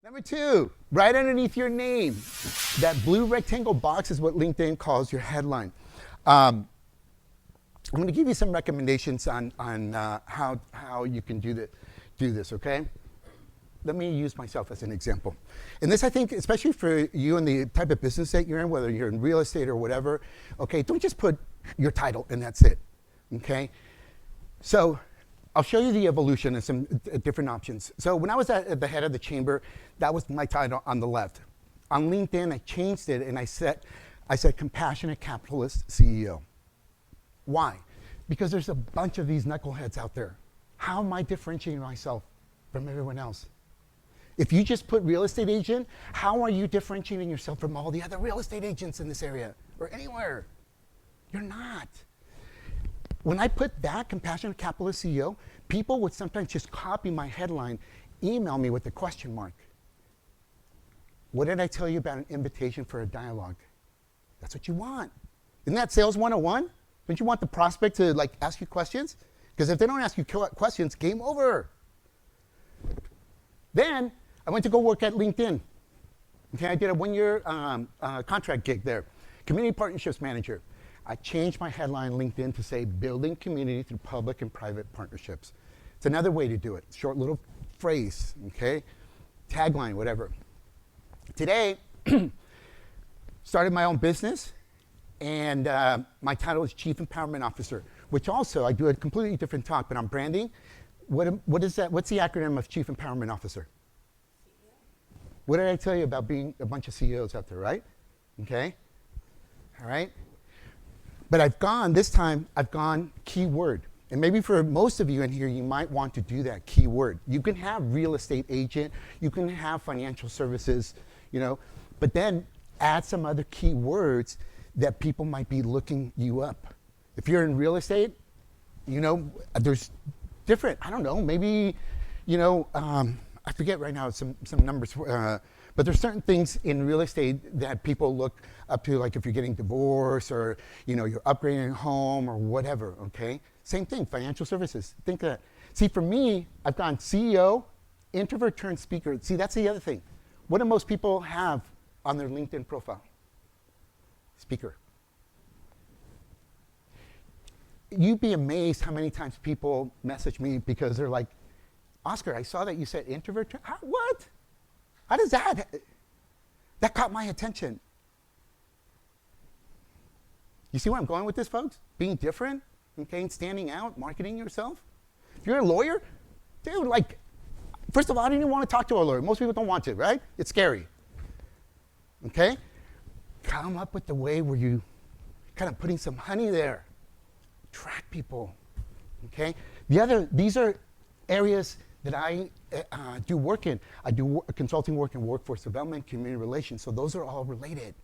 Number two, right underneath your name, that blue rectangle box is what LinkedIn calls your headline. I'm going to give you some recommendations on how you can do this, okay? Let me use myself as an example. And this, I think, especially for you and the type of business that you're in, whether you're in real estate or whatever, okay, don't just put your title and that's it, okay? So I'll show you the evolution and some different options. So when I was at the head of the chamber, that was my title on the left. On LinkedIn, I changed it and I said Compassionate Capitalist CEO. Why? Because there's a bunch of these knuckleheads out there. How am I differentiating myself from everyone else? If you just put real estate agent, how are you differentiating yourself from all the other real estate agents in this area or anywhere? You're not. When I put that Compassionate Capitalist CEO, people would sometimes just copy my headline, email me with a question mark. What did I tell you about an invitation for a dialogue? That's what you want. Isn't that sales 101? Don't you want the prospect to ask you questions? Because if they don't ask you questions, game over. Then I went to go work at LinkedIn. Okay, I did a one-year contract gig there, community partnerships manager. I changed my headline on LinkedIn to say building community through public and private partnerships. It's another way to do it. Short little phrase, okay? Tagline, whatever. Today, started my own business, and my title is Chief Empowerment Officer, which also I do a completely different talk, but I'm branding. What is that? What's the acronym of Chief Empowerment Officer? What did I tell you about being a bunch of CEOs out there, right? Okay, all right. But this time I've gone keyword. And maybe for most of you in here, you might want to do that keyword. You can have real estate agent, you can have financial services, but then add some other keywords that people might be looking you up. If you're in real estate, there's different, I don't know, maybe, I forget right now some numbers, but there's certain things in real estate that people look up to, like if you're getting divorced or you're upgrading a home or whatever, okay? Same thing, financial services, think of that. See, for me, I've gone CEO, introvert turned speaker. See, that's the other thing. What do most people have on their LinkedIn profile? Speaker. You'd be amazed how many times people message me because they're like, Oscar, I saw that you said introvert. What? How does that? That caught my attention. You see where I'm going with this, folks? Being different, okay, and standing out, marketing yourself. If you're a lawyer, dude, first of all, I don't even want to talk to a lawyer. Most people don't want to, right? It's scary. Okay? Come up with the way where you kind of putting some honey there. Attract people. Okay? These are areas that I do work in. I do consulting work in workforce development, community relations, so those are all related.